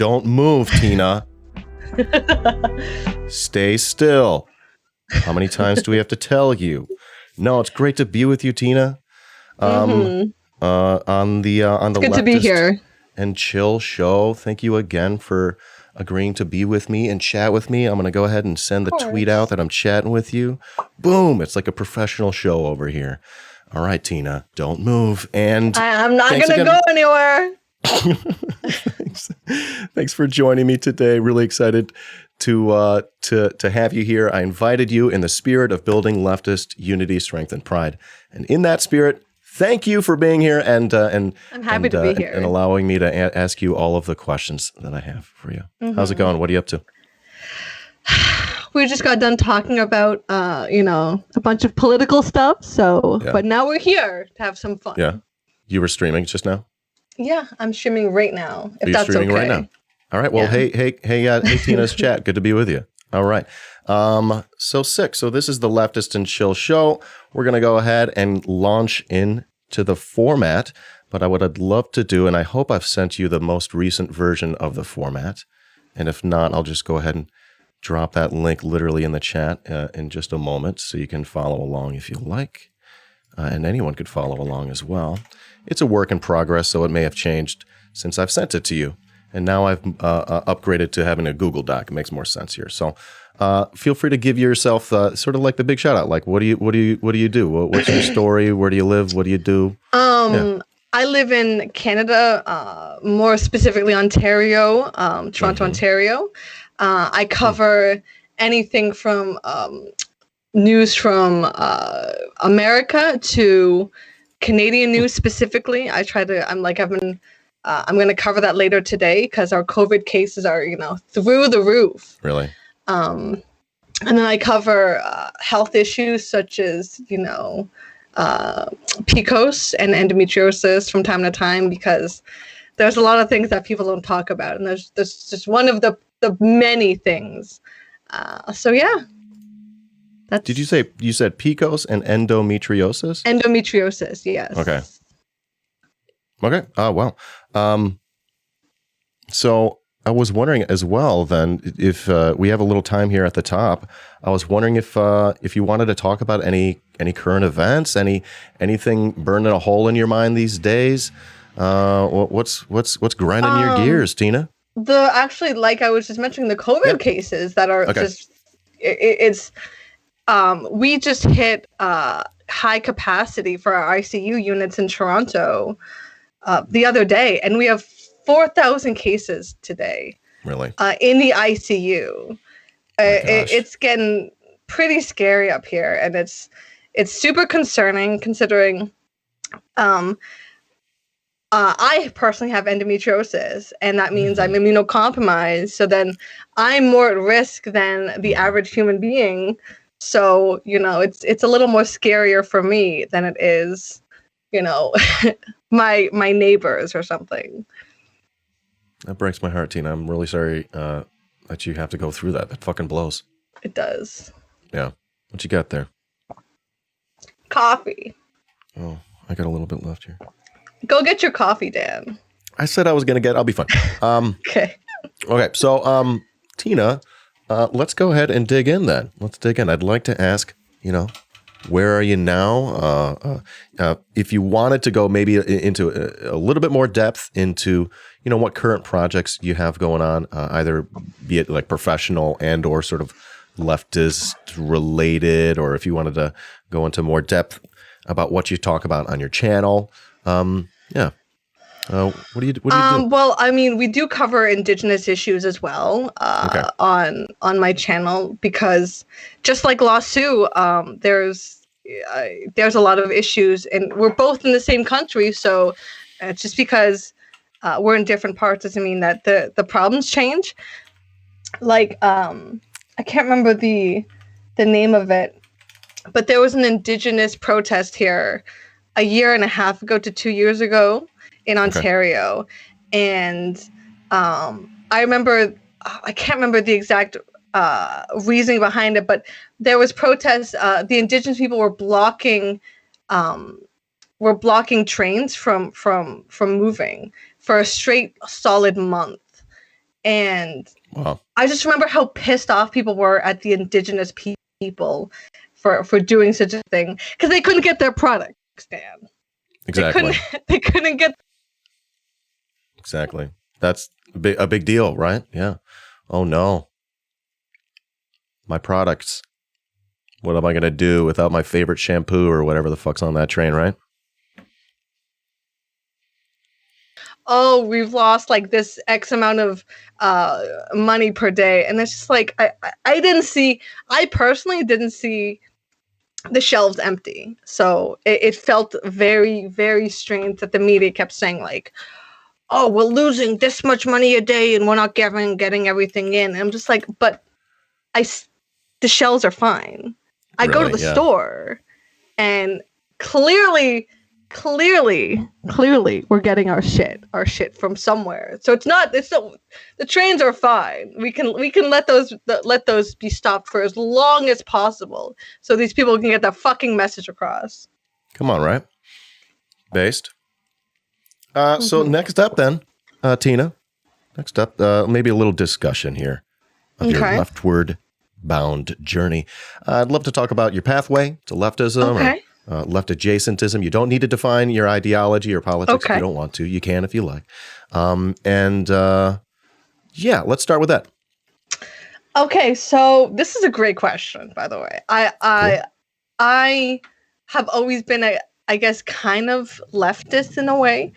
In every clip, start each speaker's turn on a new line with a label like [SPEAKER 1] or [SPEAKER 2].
[SPEAKER 1] don't move, Tina. Stay still. How many times do we have to tell you? No, it's great to be with you, Tina. On the
[SPEAKER 2] good to be here.
[SPEAKER 1] And Chill show. Thank you again for agreeing to be with me and chat with me. I'm going to go ahead and send the tweet out that I'm chatting with you. Boom. It's like a professional show over here. All right, Tina, don't move. And
[SPEAKER 2] I'm not going to go anywhere.
[SPEAKER 1] Thanks for joining me today. Really excited to have you here. I invited you in the spirit of building leftist unity, strength, and pride. And in that spirit, thank you for being here and I'm
[SPEAKER 2] happy to be here
[SPEAKER 1] and allowing me to ask you all of the questions that I have for you. How's it going? What are you up to?
[SPEAKER 2] We just got done talking about a bunch of political stuff. So, but now we're here to have some fun.
[SPEAKER 1] Yeah, you were streaming just now.
[SPEAKER 2] Yeah, I'm streaming right now. If that's
[SPEAKER 1] streaming
[SPEAKER 2] okay.
[SPEAKER 1] Right now. All right. Well, hey, Tina's chat. Good to be with you. All right. So sick. So this is the Leftist and Chill show. We're going to go ahead and launch into the format, but what I'd love to do, and I hope I've sent you the most recent version of the format. And if not, I'll just go ahead and drop that link literally in the chat in just a moment so you can follow along if you like. And anyone could follow along as well. It's a work in progress, so it may have changed since I've sent it to you. And now I've upgraded to having a Google Doc. It makes more sense here. So feel free to give yourself sort of like the big shout out. Like, what do you do? What's your story? Where do you live? What do you do?
[SPEAKER 2] I live in Canada, more specifically Ontario, Toronto, Ontario. I cover anything from news from America to Canadian news specifically. I'm going to cover that later today because our COVID cases are, through the roof.
[SPEAKER 1] Really?
[SPEAKER 2] And then I cover health issues such as, PCOS and endometriosis from time to time because there's a lot of things that people don't talk about. And there's just one of the many things. So, yeah.
[SPEAKER 1] Did you said PCOS and endometriosis?
[SPEAKER 2] Endometriosis, yes.
[SPEAKER 1] Okay. Oh, wow. So I was wondering as well then if we have a little time here at the top. I was wondering if you wanted to talk about any current events, anything burning a hole in your mind these days. What's grinding your gears, Tina?
[SPEAKER 2] Actually, like I was just mentioning, the COVID cases that are just it's. We just hit high capacity for our ICU units in Toronto the other day, and we have 4,000 cases today.
[SPEAKER 1] Really?
[SPEAKER 2] In the ICU. It's getting pretty scary up here, and it's super concerning considering I personally have endometriosis, and that means I'm immunocompromised. So then I'm more at risk than the average human being. So, it's a little more scarier for me than it is, my neighbors or something.
[SPEAKER 1] That breaks my heart, Tina. I'm really sorry that you have to go through that. That fucking blows.
[SPEAKER 2] It does.
[SPEAKER 1] Yeah. What you got there?
[SPEAKER 2] Coffee.
[SPEAKER 1] Oh, I got a little bit left here.
[SPEAKER 2] Go get your coffee, Dan.
[SPEAKER 1] I said I was going to I'll be fine.
[SPEAKER 2] Okay.
[SPEAKER 1] Okay. So, Tina, let's go ahead and dig in then. Let's dig in. I'd like to ask, where are you now? If you wanted to go maybe into a little bit more depth into, what current projects you have going on, either be it like professional and or sort of leftist related, or if you wanted to go into more depth about what you talk about on your channel. What do you do?
[SPEAKER 2] Well, I mean, we do cover Indigenous issues as well on my channel because just like Lawsu, there's a lot of issues, and we're both in the same country. So just because we're in different parts doesn't mean that the problems change. Like I can't remember the name of it, but there was an Indigenous protest here a year and a half ago to 2 years ago in Ontario. And I remember, I can't remember the exact reasoning behind it, but there was protests. The Indigenous people were blocking trains from moving for a straight solid month. And
[SPEAKER 1] Wow.
[SPEAKER 2] I just remember how pissed off people were at the indigenous people for doing such a thing, because they couldn't get their products banned.
[SPEAKER 1] Exactly.
[SPEAKER 2] They couldn't get.
[SPEAKER 1] Exactly. That's a big deal, right? Yeah. Oh no. My products. What am I going to do without my favorite shampoo or whatever the fuck's on that train, right?
[SPEAKER 2] Oh, we've lost like this X amount of money per day. And it's just like, I personally didn't see the shelves empty. So it felt very, very strange that the media kept saying like, oh, we're losing this much money a day and we're not getting everything in. And I'm just like, but the shelves are fine. I go to the store and clearly we're getting our shit from somewhere. So it's not the trains are fine. We can let those be stopped for as long as possible so these people can get that fucking message across.
[SPEAKER 1] Come on, right? Based. So next up then, Tina. Next up, maybe a little discussion here of your leftward bound journey. I'd love to talk about your pathway to leftism or left adjacentism. You don't need to define your ideology or politics if you don't want to. You can if you like. Let's start with that.
[SPEAKER 2] Okay, so this is a great question, by the way. I have always been I guess kind of leftist in a way.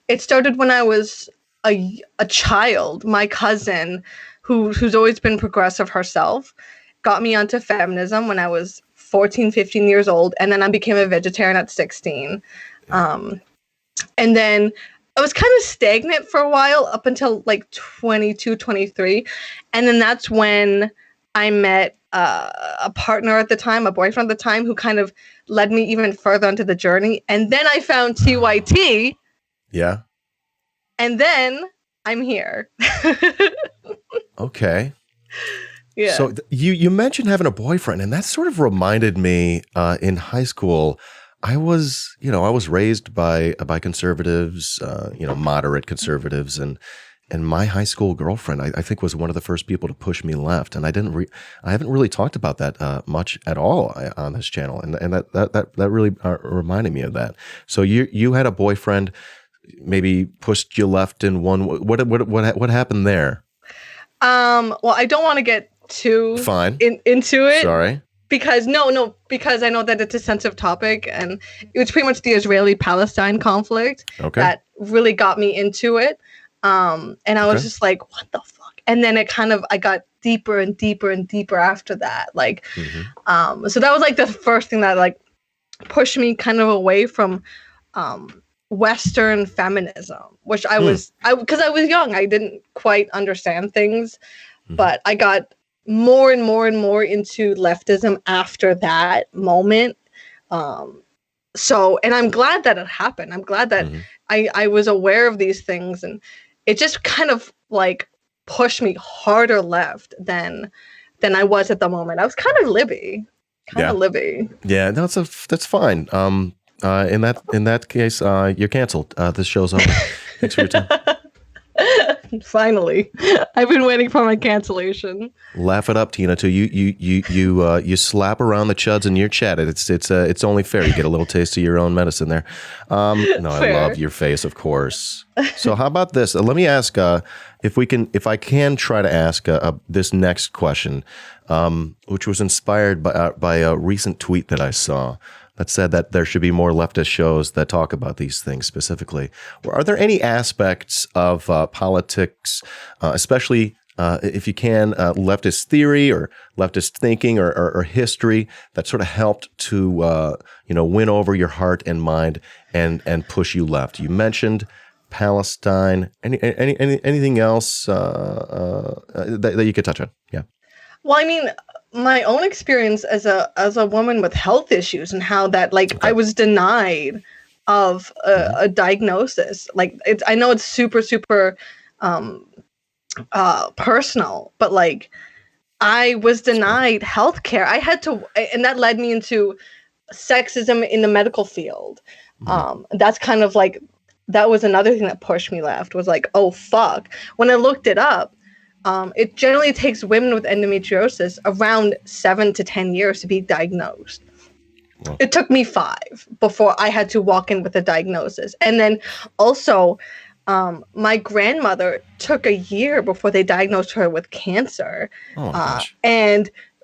[SPEAKER 2] It started when I was a child. My cousin, who's always been progressive herself, got me onto feminism when I was 14, 15 years old, and then I became a vegetarian at 16. And then I was kind of stagnant for a while up until like 22, 23. And then that's when I met a partner at the time, a boyfriend at the time, who kind of led me even further into the journey. And then I found TYT.
[SPEAKER 1] Yeah.
[SPEAKER 2] And then I'm here.
[SPEAKER 1] Okay.
[SPEAKER 2] Yeah.
[SPEAKER 1] So you mentioned having a boyfriend, and that sort of reminded me in high school. I was raised by conservatives, moderate conservatives, and my high school girlfriend, I think, was one of the first people to push me left, and I haven't really talked about that much at all on this channel, and that really reminded me of that. So you had a boyfriend, maybe pushed you left in one. What happened there?
[SPEAKER 2] Well, I don't want to get too into it.
[SPEAKER 1] Sorry.
[SPEAKER 2] Because because I know that it's a sensitive topic, and it was pretty much the Israeli-Palestine conflict that really got me into it. And I was just like, what the fuck? And then I got deeper and deeper and deeper after that. Like, so that was like the first thing that like pushed me kind of away from Western feminism, which because I was young, I didn't quite understand things, but I got more and more and more into leftism after that moment. And I'm glad that it happened. I'm glad that I was aware of these things, and it just kind of like pushed me harder left than I was at the moment. I was kind of Libby.
[SPEAKER 1] Yeah, no, that's fine. In that case, you're canceled. This show's over. Thanks for your time.
[SPEAKER 2] Finally, I've been waiting for my cancellation.
[SPEAKER 1] Laugh it up, Tina. Too. You slap around the chuds in your chat. It's only fair. You get a little taste of your own medicine there. No, I love your face, of course. So how about this? Let me ask if I can try to ask this next question, which was inspired by a recent tweet that I saw that said that there should be more leftist shows that talk about these things specifically. Are there any aspects of politics, especially if you can, leftist theory or leftist thinking or history that sort of helped to win over your heart and mind and push you left? You mentioned Palestine. Anything else that you could touch on? Yeah.
[SPEAKER 2] Well, I mean, my own experience as a woman with health issues and how that I was denied of a diagnosis. Like I know it's super personal, but like I was denied healthcare. I had to, and that led me into sexism in the medical field. That's kind of like, that was another thing that pushed me left, was like, oh fuck. When I looked it up, it generally takes women with endometriosis around 7 to 10 years to be diagnosed. Wow. It took me 5 before I had to walk in with a diagnosis. And then also, my grandmother took a year before they diagnosed her with cancer.
[SPEAKER 1] Oh my gosh.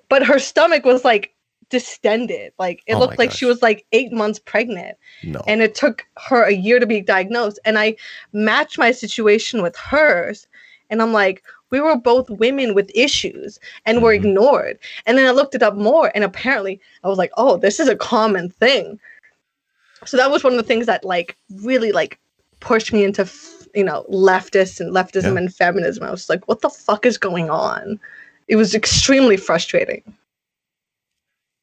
[SPEAKER 2] But her stomach was like distended. Like it looked like she was like 8 months pregnant.
[SPEAKER 1] No.
[SPEAKER 2] And it took her a year to be diagnosed. And I matched my situation with hers. And I'm like, we were both women with issues and were ignored. And then I looked it up more, and apparently I was like, oh, this is a common thing. So that was one of the things that like really like pushed me into, leftism and feminism. I was like, what the fuck is going on? It was extremely frustrating.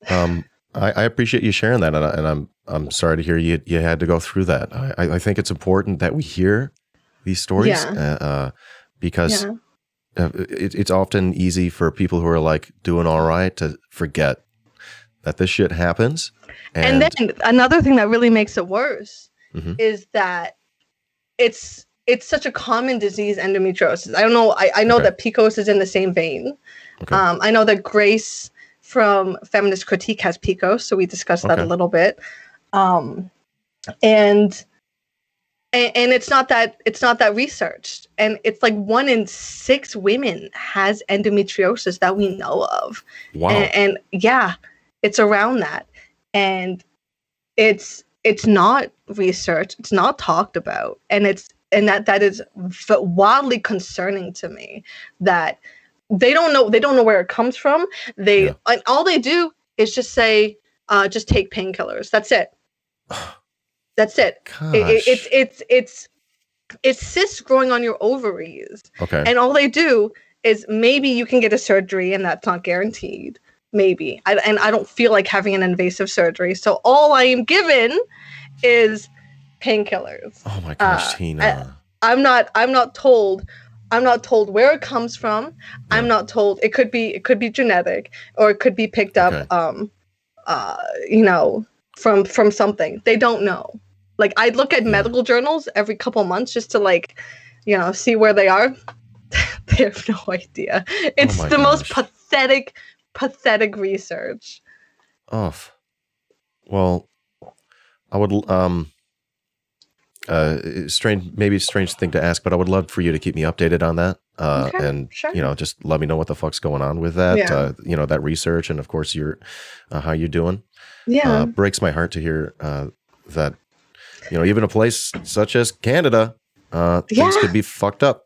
[SPEAKER 1] I appreciate you sharing that, and I'm sorry to hear you had to go through that. I think it's important that we hear these stories because it's often easy for people who are like doing all right to forget that this shit happens.
[SPEAKER 2] And then another thing that really makes it worse is that it's such a common disease, endometriosis. I don't know. I know that PCOS is in the same vein. Okay. I know that Grace from Feminist Critique has PCOS, so we discussed that a little bit. And it's not that researched, and it's like 1 in 6 women has endometriosis that we know of.
[SPEAKER 1] Wow.
[SPEAKER 2] And yeah, it's around that, and it's not researched, it's not talked about, and that is wildly concerning to me that they don't know where it comes from. And all they do is just say, just take painkillers. That's it. That's it. It's cysts growing on your ovaries.
[SPEAKER 1] Okay.
[SPEAKER 2] And all they do is maybe you can get a surgery, and that's not guaranteed. Maybe. And I don't feel like having an invasive surgery. So all I am given is painkillers.
[SPEAKER 1] Oh my gosh, Tina.
[SPEAKER 2] I'm not told where it comes from. Yeah. I'm not told. It could be genetic, or it could be picked up from something. They don't know. Like, I'd look at medical journals every couple months just to see where they are. They have no idea. It's the most pathetic research.
[SPEAKER 1] Oh, well, I would strange thing to ask, but I would love for you to keep me updated on that. And sure. Just let me know what the fuck's going on with that. Yeah. That research, and of course how you're doing.
[SPEAKER 2] Yeah.
[SPEAKER 1] Breaks my heart to hear that even a place such as Canada, things could be fucked up.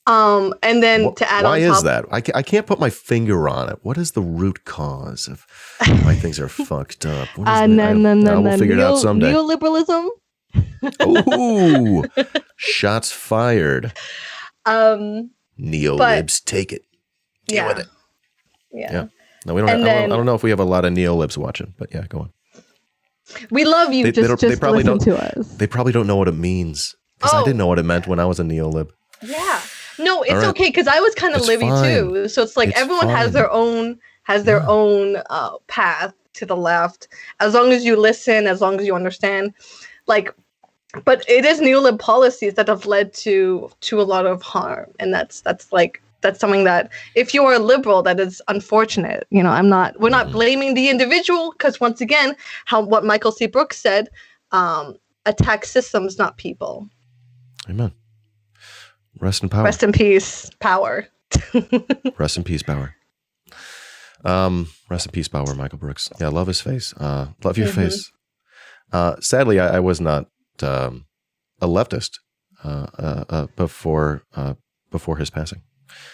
[SPEAKER 2] And then to add on top,
[SPEAKER 1] why is that? I can't put my finger on it. What is the root cause of why things are fucked up?
[SPEAKER 2] No.
[SPEAKER 1] We'll figure it out someday.
[SPEAKER 2] Neoliberalism.
[SPEAKER 1] Ooh, shots fired. Neolibs, take it. Deal with it. Yeah. No, we don't. I don't know if we have a lot of neolibs watching, but yeah, go on.
[SPEAKER 2] We love you. Just listen to us.
[SPEAKER 1] They probably don't know what it means, because I didn't know what it meant when I was a neolib.
[SPEAKER 2] Yeah. No, it's okay, because I was kind of libby too. So it's like everyone has their own path to the left. As long as you listen, as long as you understand, but it is neolib policies that have led to a lot of harm, and that's something that, if you are a liberal, that is unfortunate. We're not blaming the individual, because once again, what Michael C. Brooks said, attack systems, not people.
[SPEAKER 1] Amen. Rest in power.
[SPEAKER 2] Rest in peace, power.
[SPEAKER 1] Rest in peace, power. Rest in peace, power, Michael Brooks. Yeah, love his face. Love your face. Sadly, I was not a leftist before his passing.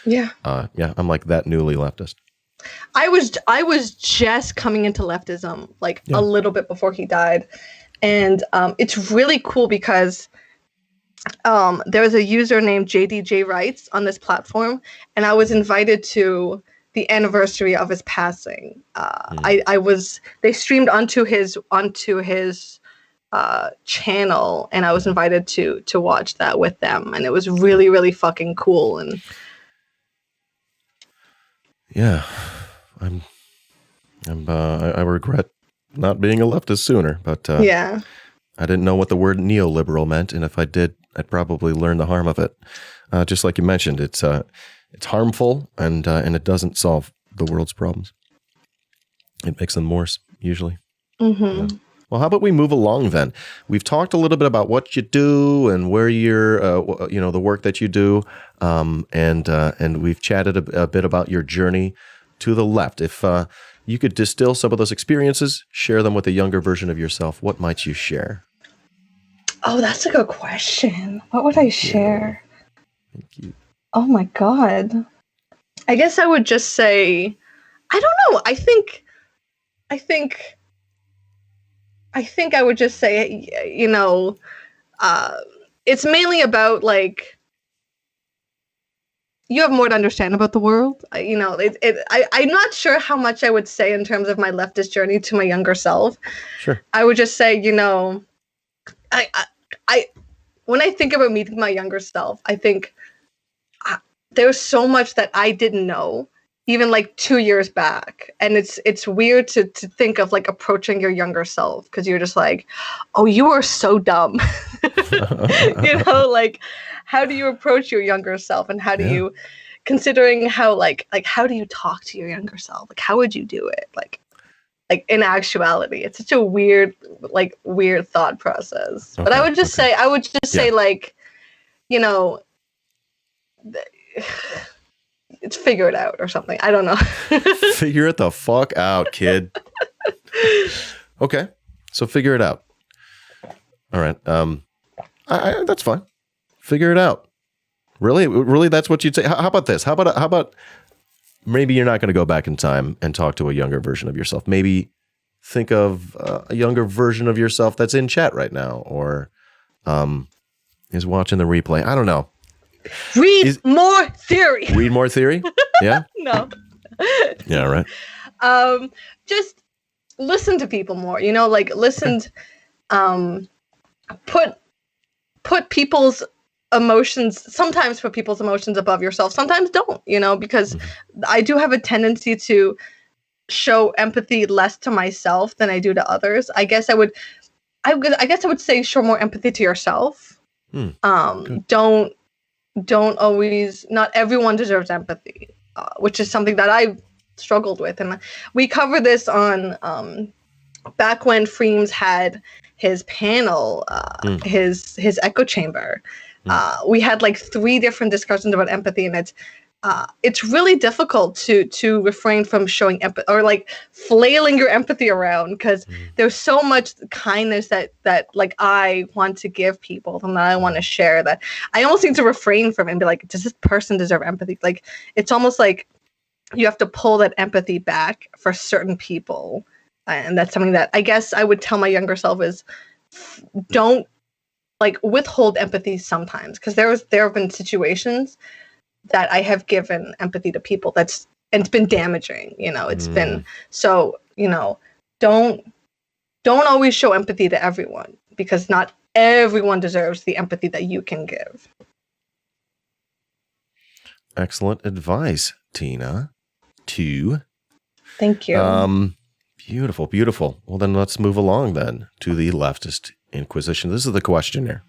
[SPEAKER 2] Yeah.
[SPEAKER 1] I'm like that newly leftist.
[SPEAKER 2] I was just coming into leftism a little bit before he died, and it's really cool because there's a user named JDJ Writes on this platform, and I was invited to the anniversary of his passing. They streamed onto his channel, and I was invited to watch that with them, and it was really, really fucking cool. And
[SPEAKER 1] yeah, I regret not being a leftist sooner, but I didn't know what the word neoliberal meant, and if I did, I'd probably learn the harm of it. Just like you mentioned, it's it's harmful, and it doesn't solve the world's problems. It makes them worse, usually. Yeah. Well, how about we move along then? We've talked a little bit about what you do and where you're, the work that you do, and we've chatted a bit about your journey to the left. If you could distill some of those experiences, share them with a younger version of yourself, what might you share?
[SPEAKER 2] Oh, that's a good question. What would I share?
[SPEAKER 1] Thank you.
[SPEAKER 2] Oh my God. I guess I would just say, I don't know. I think I would just say, it's mainly about like, you have more to understand about the world. I'm not sure how much I would say in terms of my leftist journey to my younger self.
[SPEAKER 1] Sure.
[SPEAKER 2] I would just say, I when I think about meeting my younger self, I think there's so much that I didn't know, even like 2 years back. And it's weird to think of like approaching your younger self, because you're just like, oh, you are so dumb. Like, how do you approach your younger self, and how do you, considering how like how do you talk to your younger self? Like, how would you do it? Like in actuality, it's such a weird thought process. But I would just say, like, it's figure it out or something. I don't know.
[SPEAKER 1] Figure it the fuck out, kid. Okay. So figure it out. All right. That's fine. Figure it out. Really, that's what you'd say. How about this? How about maybe you're not going to go back in time and talk to a younger version of yourself. Maybe think of a younger version of yourself that's in chat right now, or is watching the replay. I don't know.
[SPEAKER 2] Read more theory.
[SPEAKER 1] Read more theory? Yeah?
[SPEAKER 2] No.
[SPEAKER 1] Yeah, right.
[SPEAKER 2] Just listen to people more, like listen, put people's emotions, sometimes put people's emotions above yourself, sometimes don't, because I do have a tendency to show empathy less to myself than I do to others. I guess I would say show more empathy to yourself. Don't always, not everyone deserves empathy, which is something that I struggled with. And we covered this on, back when Freems had his panel, his echo chamber. We had like 3 different discussions about empathy, and it's really difficult to refrain from showing empathy or like flailing your empathy around, because there's so much kindness that like I want to give people and that I want to share, that I almost need to refrain from and be like, does this person deserve empathy? Like, it's almost like you have to pull that empathy back for certain people. And that's something that I guess I would tell my younger self is, don't like withhold empathy sometimes, because there have been situations that I have given empathy to people and it's been damaging, it's been, so, don't always show empathy to everyone, because not everyone deserves the empathy that you can give.
[SPEAKER 1] Excellent advice, Tina.
[SPEAKER 2] Thank you.
[SPEAKER 1] Beautiful, beautiful. Well, then let's move along then to the leftist inquisition. This is the questionnaire.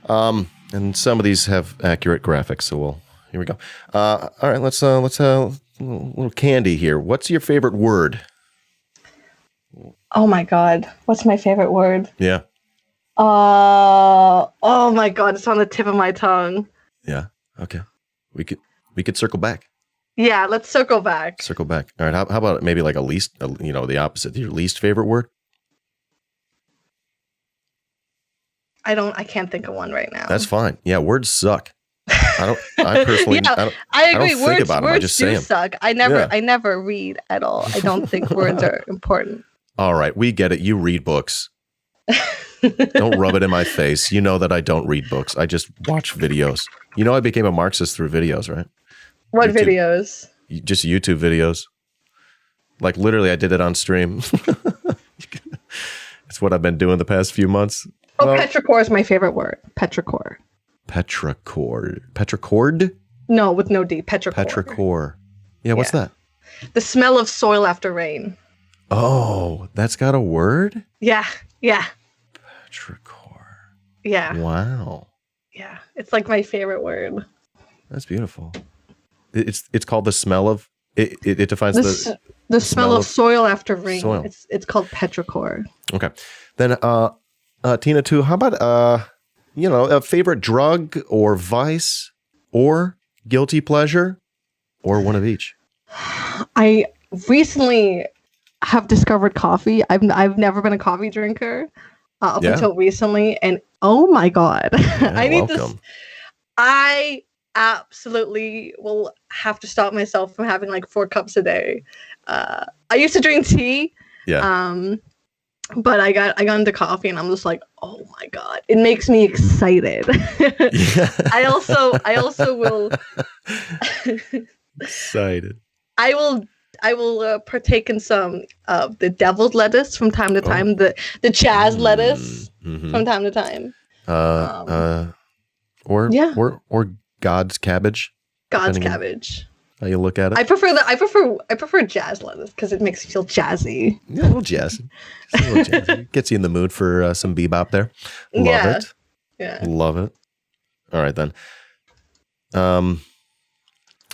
[SPEAKER 1] And some of these have accurate graphics, so here we go. All right, let's have a little candy here. What's your favorite word?
[SPEAKER 2] Oh my God, what's my favorite word?
[SPEAKER 1] Yeah.
[SPEAKER 2] Oh my God, it's on the tip of my tongue.
[SPEAKER 1] Yeah. Okay. We could circle back.
[SPEAKER 2] Yeah, let's circle back.
[SPEAKER 1] Circle back. All right. How about maybe like the opposite, your least favorite word?
[SPEAKER 2] I can't think of one right now.
[SPEAKER 1] That's fine. Yeah, words suck. I personally,
[SPEAKER 2] yeah, I agree.
[SPEAKER 1] Don't think about them. I just say them.
[SPEAKER 2] Suck. I never read at all. I don't think words are important.
[SPEAKER 1] All right, we get it. You read books. Don't rub it in my face. You know that I don't read books. I just watch videos. I became a Marxist through videos, right?
[SPEAKER 2] What
[SPEAKER 1] YouTube.
[SPEAKER 2] Videos?
[SPEAKER 1] Just YouTube videos. Like literally, I did it on stream. It's what I've been doing the past few months.
[SPEAKER 2] Oh, petrichor is my favorite word. Petrichor.
[SPEAKER 1] Petrichord?
[SPEAKER 2] No, with no D. Petrichor.
[SPEAKER 1] Petrichor. Yeah, what's that?
[SPEAKER 2] The smell of soil after rain.
[SPEAKER 1] Oh, that's got a word?
[SPEAKER 2] Yeah.
[SPEAKER 1] Petrichor.
[SPEAKER 2] Yeah.
[SPEAKER 1] Wow.
[SPEAKER 2] Yeah, it's like my favorite word.
[SPEAKER 1] That's beautiful. it's called the smell of it. It defines
[SPEAKER 2] the smell of soil after rain.
[SPEAKER 1] Soil.
[SPEAKER 2] It's called petrichor.
[SPEAKER 1] Okay, then Tina too. How about a favorite drug or vice or guilty pleasure or one of each?
[SPEAKER 2] I recently have discovered coffee. I've never been a coffee drinker up until recently, and oh my god, I need this. I absolutely will have to stop myself from having like 4 cups a day. I used to drink tea, but I got into coffee, and I'm just like, oh my god, it makes me excited. I also will
[SPEAKER 1] excited.
[SPEAKER 2] I will partake in some of the deviled lettuce from time to time, the Chaz lettuce from time to time.
[SPEAKER 1] Or God's cabbage.
[SPEAKER 2] God's cabbage.
[SPEAKER 1] How you look at it?
[SPEAKER 2] I prefer jazz lettuce because it makes you feel jazzy.
[SPEAKER 1] Yeah, a little jazzy. Gets you in the mood for some bebop there. Love it.
[SPEAKER 2] Yeah.
[SPEAKER 1] Love it. All right then. How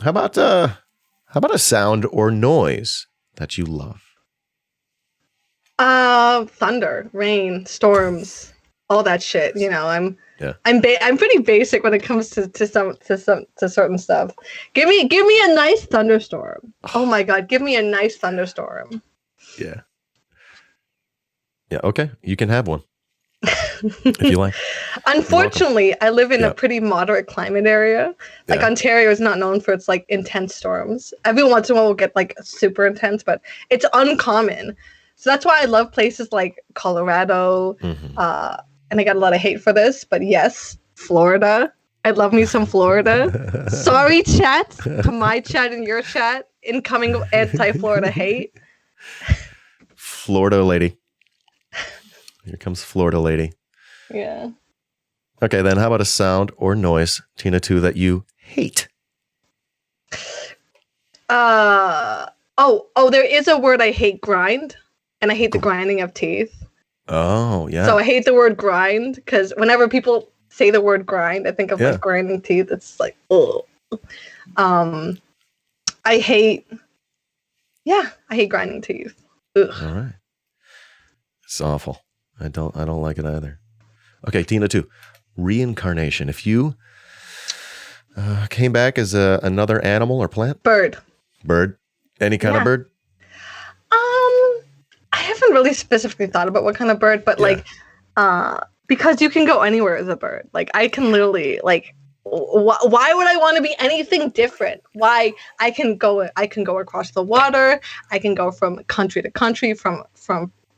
[SPEAKER 1] about a sound or noise that you love?
[SPEAKER 2] Thunder, rain, storms, all that shit. I'm pretty basic when it comes to certain stuff. Give me a nice thunderstorm. Oh my god, give me a nice thunderstorm.
[SPEAKER 1] Yeah. Yeah. Okay, you can have one if you like.
[SPEAKER 2] Unfortunately, I live in a pretty moderate climate area. Like Ontario is not known for its like intense storms. Every once in a while we'll get like super intense, but it's uncommon. So that's why I love places like Colorado. And I got a lot of hate for this, but yes, Florida. I love me some Florida. Sorry, chat, to my chat and your chat. Incoming anti-Florida hate.
[SPEAKER 1] Florida lady. Here comes Florida lady.
[SPEAKER 2] Yeah.
[SPEAKER 1] Okay, then how about a sound or noise, Tina, too, that you hate?
[SPEAKER 2] There is a word I hate, grind. And I hate the grinding of teeth.
[SPEAKER 1] Oh, yeah.
[SPEAKER 2] So I hate the word grind because whenever people say the word grind, I think of like grinding teeth. It's like, oh. I hate grinding teeth. Ugh.
[SPEAKER 1] All right. It's awful. I don't like it either. Okay, Tina, too. Reincarnation. If you came back as another animal or plant?
[SPEAKER 2] Bird.
[SPEAKER 1] Any kind of bird?
[SPEAKER 2] I haven't really specifically thought about what kind of bird, but because you can go anywhere as a bird. Like I can literally why would I want to be anything different? Why I can go across the water. I can go from country to country, from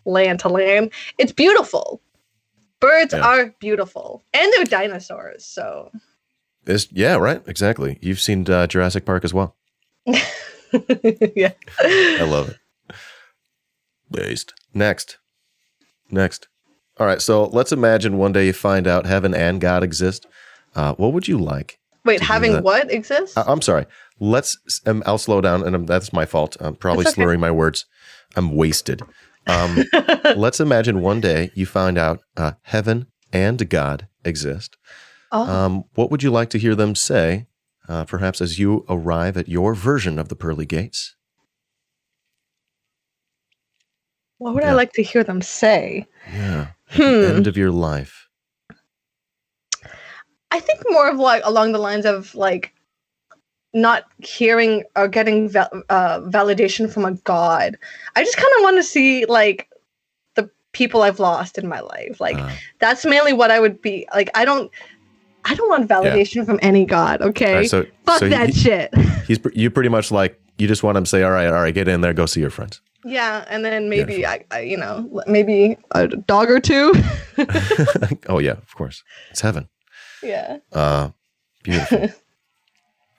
[SPEAKER 2] land to land. It's beautiful. Birds are beautiful, and they're dinosaurs. So,
[SPEAKER 1] right, exactly. You've seen Jurassic Park as well.
[SPEAKER 2] Yeah,
[SPEAKER 1] I love it. Based. Next. All right, so let's imagine one day you find out heaven and God exist. What would you like?
[SPEAKER 2] Wait, having what exist?
[SPEAKER 1] I'm sorry. I'll slow down, and that's my fault. I'm probably slurring my words. I'm wasted. Let's imagine one day you find out heaven and God exist. What would you like to hear them say, perhaps as you arrive at your version of the pearly gates?
[SPEAKER 2] What would I like to hear them say?
[SPEAKER 1] Yeah, at the end of your life.
[SPEAKER 2] I think more of like along the lines of like not hearing or getting validation from a god. I just kind of want to see like the people I've lost in my life. Like that's mainly what I would be like. I don't want validation from any god. Okay, right, fuck that shit.
[SPEAKER 1] You pretty much like you just want him to say, all right, get in there, go see your friends.
[SPEAKER 2] Yeah, and then maybe maybe a dog or two.
[SPEAKER 1] Oh yeah, of course, it's heaven.
[SPEAKER 2] Yeah.
[SPEAKER 1] Beautiful.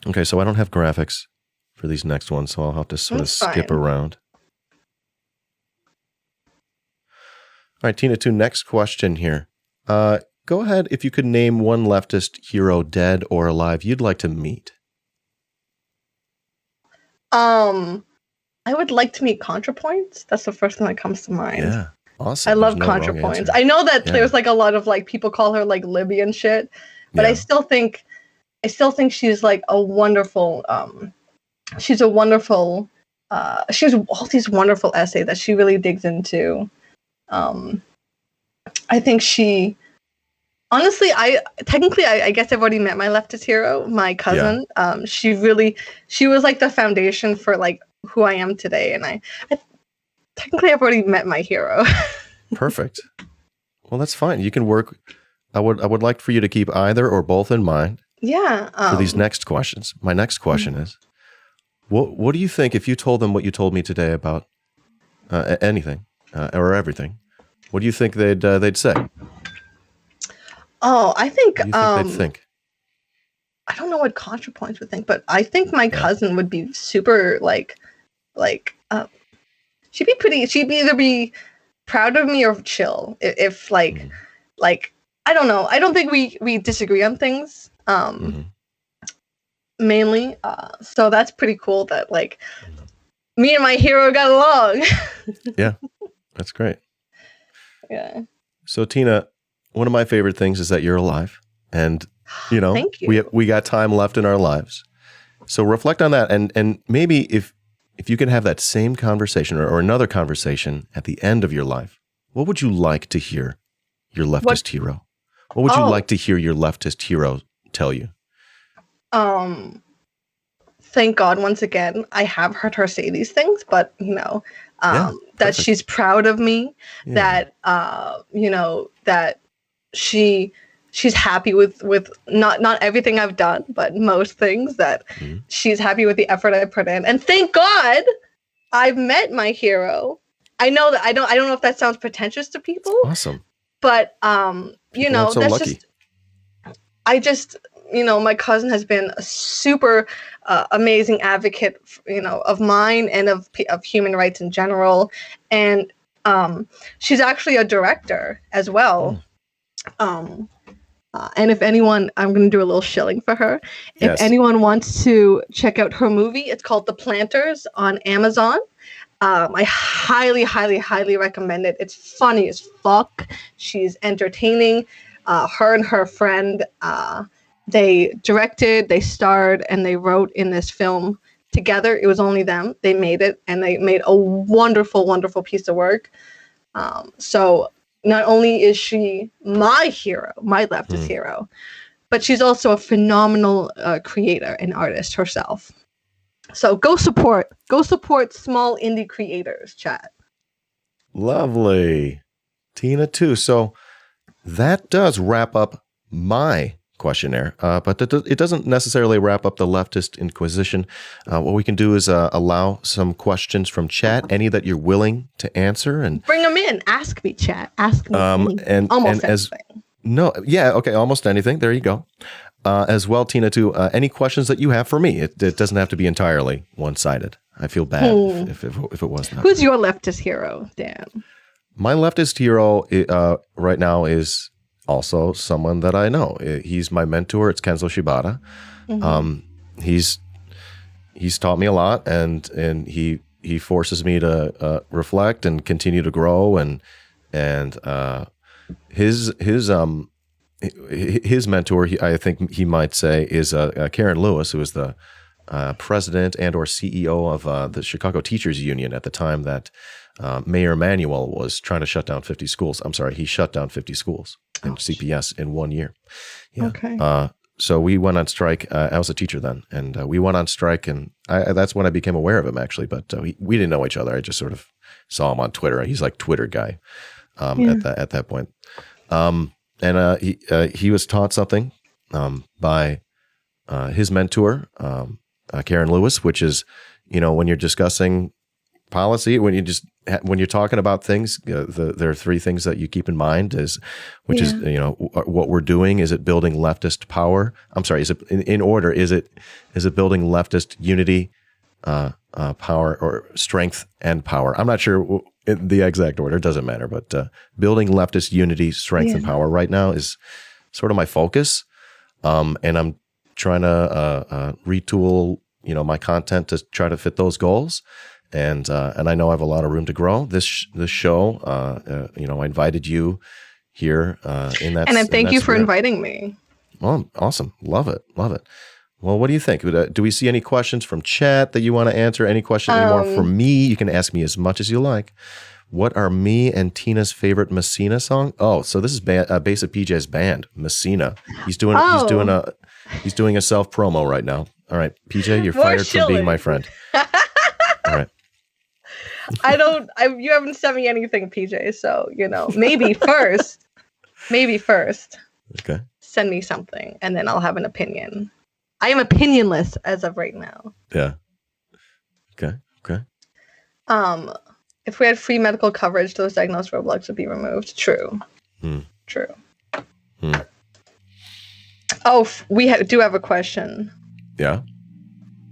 [SPEAKER 1] Okay, so I don't have graphics for these next ones, so I'll have to sort of skip around. All right, Tina, next question here. Go ahead if you could name one leftist hero, dead or alive, you'd like to meet.
[SPEAKER 2] I would like to meet ContraPoints. That's the first thing that comes to mind.
[SPEAKER 1] Yeah, awesome.
[SPEAKER 2] I love ContraPoints. I know that there's like a lot of like people call her like Libby and shit, but I still think I still think she's like a wonderful. She's a wonderful. She has all these wonderful essays that she really digs into. I think she. Honestly, I guess I've already met my leftist hero, my cousin. Yeah. She was like the foundation for like who I am today, and I technically I've already met my hero.
[SPEAKER 1] Perfect. Well, that's fine. You can work. I would like for you to keep either or both in mind.
[SPEAKER 2] Yeah.
[SPEAKER 1] For these next questions. My next question is, what do you think if you told them what you told me today about anything or everything? What do you think they'd say?
[SPEAKER 2] Oh, I think.
[SPEAKER 1] What do you think they'd think?
[SPEAKER 2] I don't know what ContraPoints would think, but I think my cousin would be super she'd be either be proud of me or chill if like I don't know. I don't think we disagree on things mainly. So that's pretty cool that like me and my hero got along.
[SPEAKER 1] Yeah, that's great.
[SPEAKER 2] Yeah.
[SPEAKER 1] So Tina, one of my favorite things is that you're alive, and
[SPEAKER 2] Thank you.
[SPEAKER 1] we got time left in our lives. So reflect on that, and maybe if you can have that same conversation or another conversation at the end of your life, what would you like to hear your leftist hero? What would you like to hear your leftist hero tell you?
[SPEAKER 2] Thank God once again I have heard her say these things, but that she's proud of me, that that she's happy with not everything I've done, but most things, that she's happy with the effort I put in. And thank God I've met my hero. I know that I don't know if that sounds pretentious to people.
[SPEAKER 1] Awesome.
[SPEAKER 2] But
[SPEAKER 1] that's so
[SPEAKER 2] that's
[SPEAKER 1] lucky.
[SPEAKER 2] My cousin has been a super amazing advocate, of mine and of human rights in general. And she's actually a director as well. And if anyone, I'm going to do a little shilling for her. If anyone wants to check out her movie, it's called The Planters on Amazon. I highly, highly, highly recommend it. It's funny as fuck. She's entertaining. Her and her friend, they directed, they starred, and they wrote in this film together. It was only them. They made it, and they made a wonderful, wonderful piece of work. So not only is she my hero, my leftist hero, but she's also a phenomenal creator and artist herself. So go support small indie creators, chat.
[SPEAKER 1] Lovely. Tina too. So that does wrap up my questionnaire, but it doesn't necessarily wrap up the Leftist Inquisition. What we can do is allow some questions from chat, any that you're willing to answer, and
[SPEAKER 2] bring them in. Ask me, chat. Ask me almost anything.
[SPEAKER 1] Almost anything. There you go. As well, Tina, too. Any questions that you have for me? It doesn't have to be entirely one-sided. I feel bad if it was not.
[SPEAKER 2] Who's your leftist hero, Dan?
[SPEAKER 1] My leftist hero right now is also someone that I know. He's my mentor. It's Kenzo Shibata. He's taught me a lot, and he forces me to reflect and continue to grow. And his mentor, I think he might say, is Karen Lewis, who is the president and or CEO of the Chicago Teachers Union at the time that Mayor Emanuel was trying to shut down 50 schools. I'm sorry, he shut down 50 schools in CPS in 1 year. Yeah.
[SPEAKER 2] Okay.
[SPEAKER 1] So we went on strike. I was a teacher then, and we went on strike, and that's when I became aware of him, actually. But we didn't know each other. I just sort of saw him on Twitter. He's like Twitter guy at that point. And he was taught something by his mentor, Karen Lewis, which is, when you're discussing policy, when you're talking about things, there are three things that you keep in mind is what we're doing. Is it building leftist power? I'm sorry. Is it in order? Is it building leftist unity, power, or strength and power? I'm not sure the exact order. It doesn't matter. But building leftist unity, strength, and power right now is sort of my focus. And I'm trying to retool, my content to try to fit those goals. And I know I have a lot of room to grow. This show, I invited you here in that.
[SPEAKER 2] And I thank you for inviting me.
[SPEAKER 1] Well, awesome. Love it. Love it. Well, what do you think? Do we see any questions from chat that you want to answer? Any question anymore from me? You can ask me as much as you like. What are me and Tina's favorite Messina song? Oh, so this is Bass of PJ's band, Messina. He's doing a self promo right now. All right, PJ, you're fired from being my friend. All right.
[SPEAKER 2] You haven't sent me anything, PJ. So, maybe first.
[SPEAKER 1] Okay.
[SPEAKER 2] Send me something and then I'll have an opinion. I am opinionless as of right now.
[SPEAKER 1] Yeah. Okay.
[SPEAKER 2] If we had free medical coverage, those diagnosed roadblocks would be removed. True. True. Oh, we do have a question.
[SPEAKER 1] Yeah.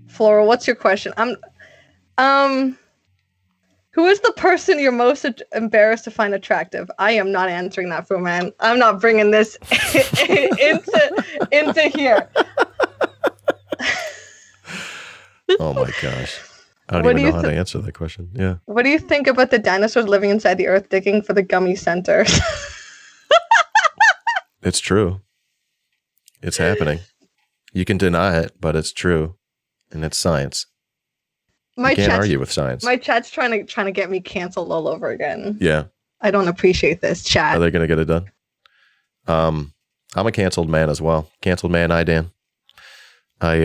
[SPEAKER 2] Flora, what's your question? Who is the person you're most embarrassed to find attractive? I am not answering that for a man. I'm not bringing this into here.
[SPEAKER 1] Oh my gosh. I don't even know how to answer that question. Yeah.
[SPEAKER 2] What do you think about the dinosaurs living inside the earth digging for the gummy centers?
[SPEAKER 1] It's true. It's happening. You can deny it, but it's true. And it's science. You can't argue with science.
[SPEAKER 2] My chat's trying to get me canceled all over again.
[SPEAKER 1] Yeah.
[SPEAKER 2] I don't appreciate this, chat.
[SPEAKER 1] Are they going to get it done? I'm a canceled man as well. Canceled man, iDan. I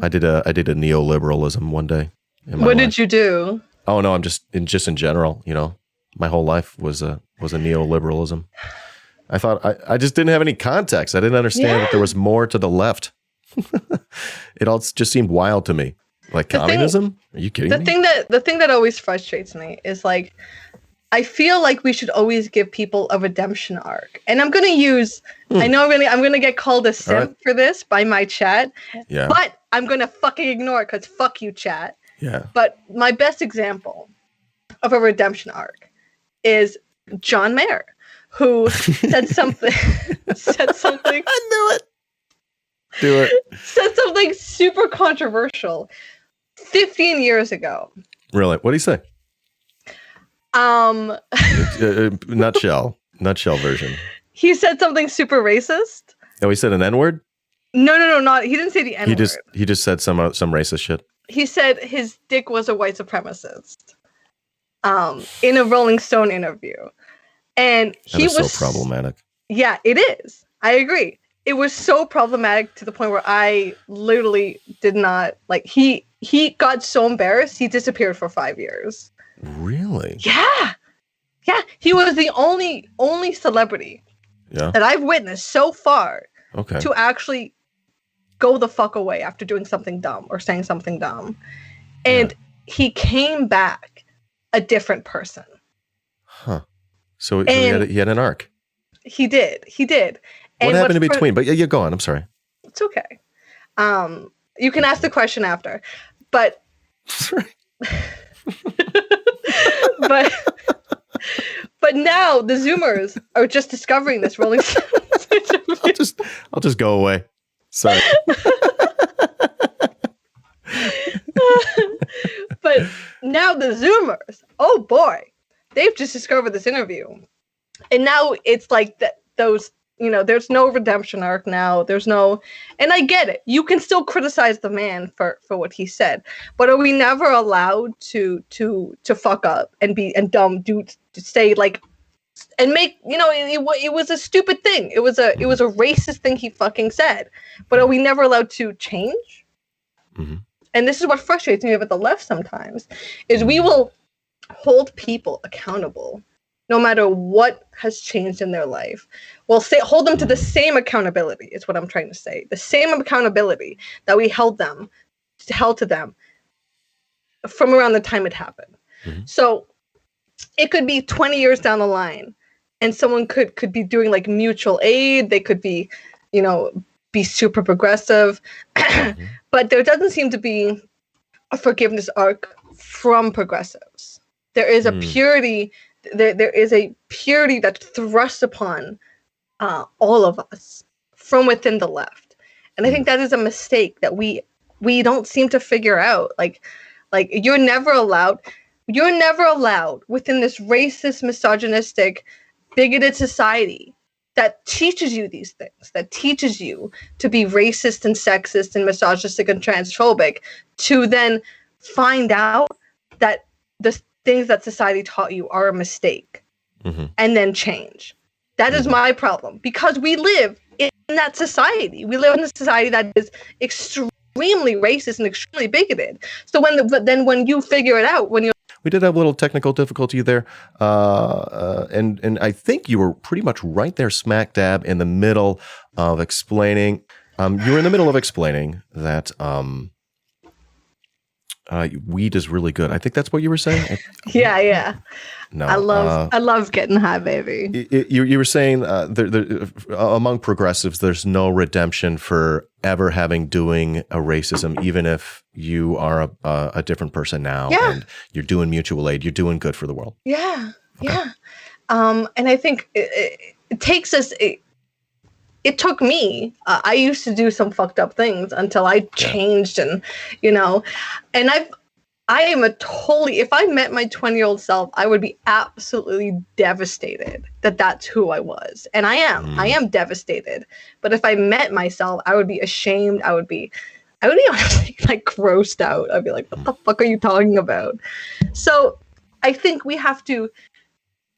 [SPEAKER 1] did a neoliberalism one day.
[SPEAKER 2] What did you do?
[SPEAKER 1] Oh no, I'm just in general. My whole life was a neoliberalism. I thought I just didn't have any context. I didn't understand that there was more to the left. It all just seemed wild to me. Like communism? Are you kidding me?
[SPEAKER 2] The thing that always frustrates me is like, I feel like we should always give people a redemption arc. And I'm going to use, I know I'm going to get called a simp for this by my chat. Yeah. But I'm going to fucking ignore it because fuck you, chat.
[SPEAKER 1] Yeah.
[SPEAKER 2] But my best example of a redemption arc is John Mayer, who said something.
[SPEAKER 1] I knew it. Do it.
[SPEAKER 2] Said something super controversial 15 years ago.
[SPEAKER 1] Really? What did he say? Nutshell version.
[SPEAKER 2] He said something super racist.
[SPEAKER 1] Oh, he said an N-word?
[SPEAKER 2] No, not. He didn't say the N-word.
[SPEAKER 1] He just said some racist shit.
[SPEAKER 2] He said his dick was a white supremacist. In a Rolling Stone interview, and he was
[SPEAKER 1] so problematic.
[SPEAKER 2] Yeah, it is. I agree. It was so problematic to the point where I literally did not like. He got so embarrassed he disappeared for 5 years.
[SPEAKER 1] Really?
[SPEAKER 2] Yeah. He was the only celebrity that I've witnessed so far to actually go the fuck away after doing something dumb or saying something dumb, and he came back a different person.
[SPEAKER 1] Huh. So he had an arc. He did. What happened in between? But yeah, go on. I'm sorry.
[SPEAKER 2] It's okay. You can ask the question after, but but now the Zoomers are just discovering this Rolling Stones.
[SPEAKER 1] I'll just go away. Sorry.
[SPEAKER 2] But now the Zoomers, oh boy, they've just discovered this interview, and now it's like that. There's no redemption arc now. And I get it. You can still criticize the man for what he said, but are we never allowed to fuck up and dumb to say like, and make, it was a stupid thing. It was a racist thing he fucking said, but are we never allowed to change? Mm-hmm. And this is what frustrates me about the left sometimes, is we will hold people accountable no matter what has changed in their life. We'll hold them to the same accountability, is what I'm trying to say. The same accountability that we held to them from around the time it happened. Mm-hmm. So it could be 20 years down the line, and someone could be doing like mutual aid. They could be, be super progressive, mm-hmm. But there doesn't seem to be a forgiveness arc from progressives. There is a purity. There is a purity that's thrust upon all of us from within the left, and I think that is a mistake that we don't seem to figure out. Like you're never allowed within this racist, misogynistic, bigoted society that teaches you these things, that teaches you to be racist and sexist and misogynistic and transphobic, to then find out that the things that society taught you are a mistake, and then change. That is my problem, because we live in that society. We live in a society that is extremely racist and extremely bigoted. So when you figure it out, when you
[SPEAKER 1] we did have a little technical difficulty there, and I think you were pretty much right there, smack dab in the middle of explaining. You were in the middle of explaining that weed is really good. I think that's what you were saying.
[SPEAKER 2] Yeah.
[SPEAKER 1] No,
[SPEAKER 2] I love getting high, baby.
[SPEAKER 1] You were saying among progressives, there's no redemption for ever doing a racism, even if you are a different person now, and you're doing mutual aid, you're doing good for the world.
[SPEAKER 2] Yeah. And I think it takes us. It took me. I used to do some fucked up things until I changed, and and I am if I met my 20-year-old self, I would be absolutely devastated that that's who I was. And I am devastated. But if I met myself, I would be ashamed. I would be honestly like grossed out. I'd be like, what the fuck are you talking about? So I think we have to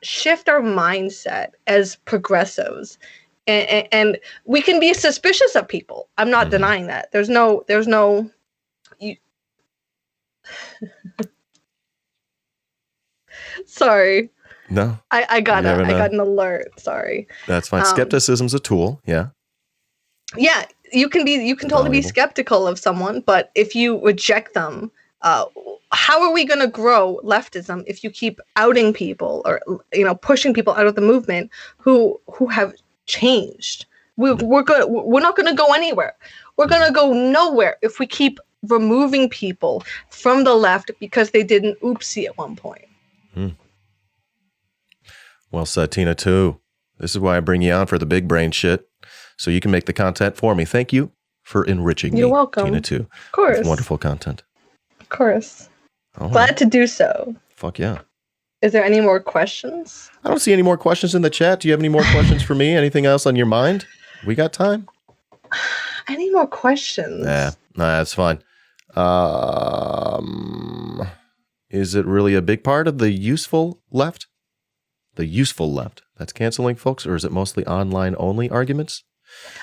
[SPEAKER 2] shift our mindset as progressives. And we can be suspicious of people. I'm not denying that. There's no Sorry.
[SPEAKER 1] No.
[SPEAKER 2] I got an alert. Sorry.
[SPEAKER 1] That's fine. Skepticism's a tool. Yeah.
[SPEAKER 2] Yeah, you can totally be skeptical of someone, but if you reject them, how are we going to grow leftism if you keep outing people or pushing people out of the movement who have changed? We're not going to go anywhere. We're going to go nowhere if we keep removing people from the left because they did an oopsie at one point.
[SPEAKER 1] Well said, Tina, too. This is why I bring you on for the big brain shit, so you can make the content for me. Thank you for enriching me.
[SPEAKER 2] You're welcome.
[SPEAKER 1] Tina, too.
[SPEAKER 2] Of course.
[SPEAKER 1] With wonderful content.
[SPEAKER 2] Of course.
[SPEAKER 1] All
[SPEAKER 2] Glad to do so.
[SPEAKER 1] Fuck yeah.
[SPEAKER 2] Is there any more questions?
[SPEAKER 1] I don't see any more questions in the chat. Do you have any more questions for me? Anything else on your mind? We got time?
[SPEAKER 2] Any more questions?
[SPEAKER 1] Nah, that's fine. Is it really a big part of the useful left? The useful left that's canceling folks, or is it mostly online only arguments?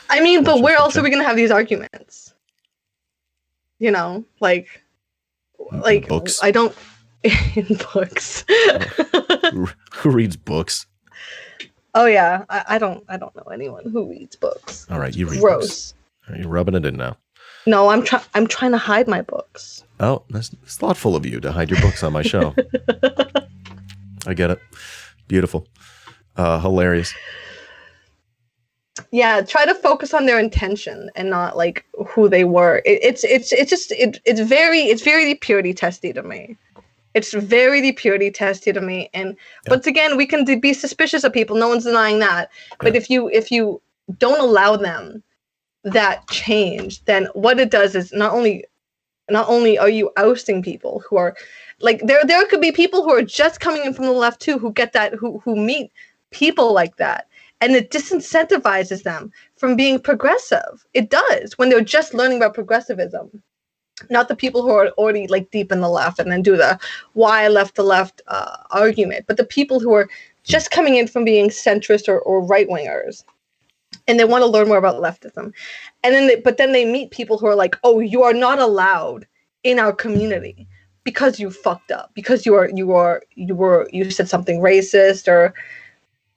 [SPEAKER 2] I mean, but where else are we going to have these arguments? Like
[SPEAKER 1] books.
[SPEAKER 2] I don't in books.
[SPEAKER 1] Who reads books?
[SPEAKER 2] Oh yeah, I don't know anyone who reads books.
[SPEAKER 1] All right, you read
[SPEAKER 2] Gross.
[SPEAKER 1] Books. You're rubbing it in now.
[SPEAKER 2] No, I'm trying to hide my books.
[SPEAKER 1] Oh, that's thoughtful of you to hide your books on my show. I get it. Beautiful. Hilarious.
[SPEAKER 2] Yeah, try to focus on their intention and not like who they were. It's very purity testy to me. It's very the purity testy to me. And once again, we can be suspicious of people. No one's denying that. But if you don't allow them that change, then what it does is not only are you ousting people who are like there could be people who are just coming in from the left too who get that who meet people like that, and it disincentivizes them from being progressive. It does when they're just learning about progressivism, not the people who are already like deep in the left and then do the why I left the left argument, but the people who are just coming in from being centrist or right wingers. And they want to learn more about leftism. And then they meet people who are like, oh, you are not allowed in our community because you fucked up, because you said something racist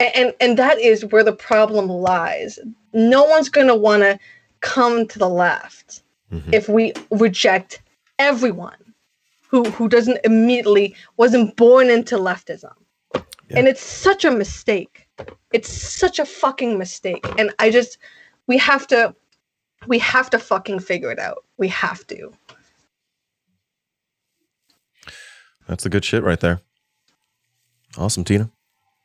[SPEAKER 2] and that is where the problem lies. No one's going to want to come to the left if we reject everyone who wasn't born into leftism. Yeah. And it's such a mistake. It's such a fucking mistake. And we have to fucking figure it out. We have to.
[SPEAKER 1] That's the good shit right there. Awesome, Tina.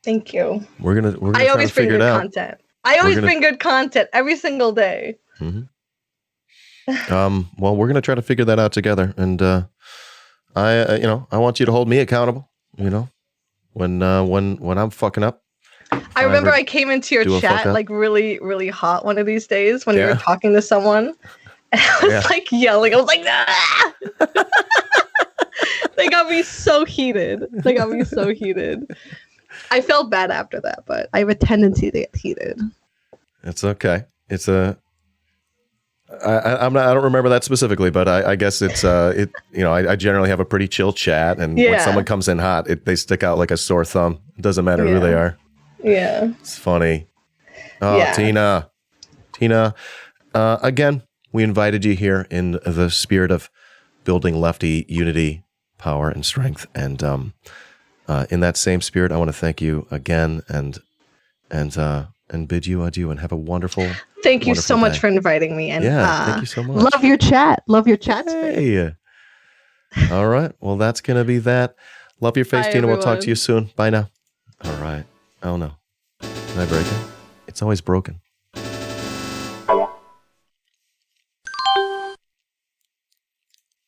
[SPEAKER 2] Thank you.
[SPEAKER 1] We're gonna
[SPEAKER 2] I always bring good content. I always bring good content every single day.
[SPEAKER 1] Well, we're gonna try to figure that out together. And I want you to hold me accountable. When I'm fucking up.
[SPEAKER 2] I remember I came into your chat like really, really hot one of these days when you were talking to someone. And I was like yelling. I was like, ah! They got me so heated. I felt bad after that, but I have a tendency to get heated.
[SPEAKER 1] It's okay. It's a. I don't remember that specifically, but I guess it's I generally have a pretty chill chat, and when someone comes in hot, they stick out like a sore thumb. It doesn't matter who they are.
[SPEAKER 2] Yeah,
[SPEAKER 1] it's funny. Oh, Tina. Again, we invited you here in the spirit of building lefty unity, power, and strength, and in that same spirit, I want to thank you again, and bid you adieu, and have a wonderful.
[SPEAKER 2] Thank you so much for inviting me. And
[SPEAKER 1] thank you so much.
[SPEAKER 2] Love your chat. Love your chat.
[SPEAKER 1] Hey. All right. Well, that's gonna be that. Love your face, Tina. Everyone. We'll talk to you soon. Bye now. All right. Oh no. Did I break it? It's always broken.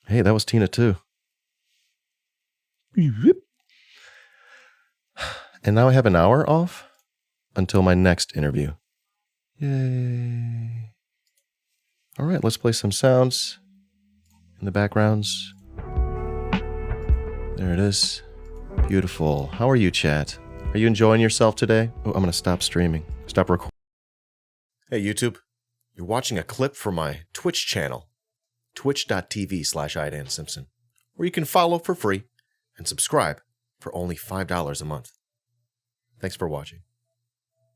[SPEAKER 1] Hey, that was Tina too. And now I have an hour off until my next interview. Yay. All right, let's play some sounds in the backgrounds. There it is. Beautiful. How are you, chat? Are you enjoying yourself today? Oh, I'm going to stop streaming. Stop recording. Hey, YouTube. You're watching a clip from my Twitch channel, twitch.tv/iDanSimpson, where you can follow for free and subscribe for only $5 a month. Thanks for watching.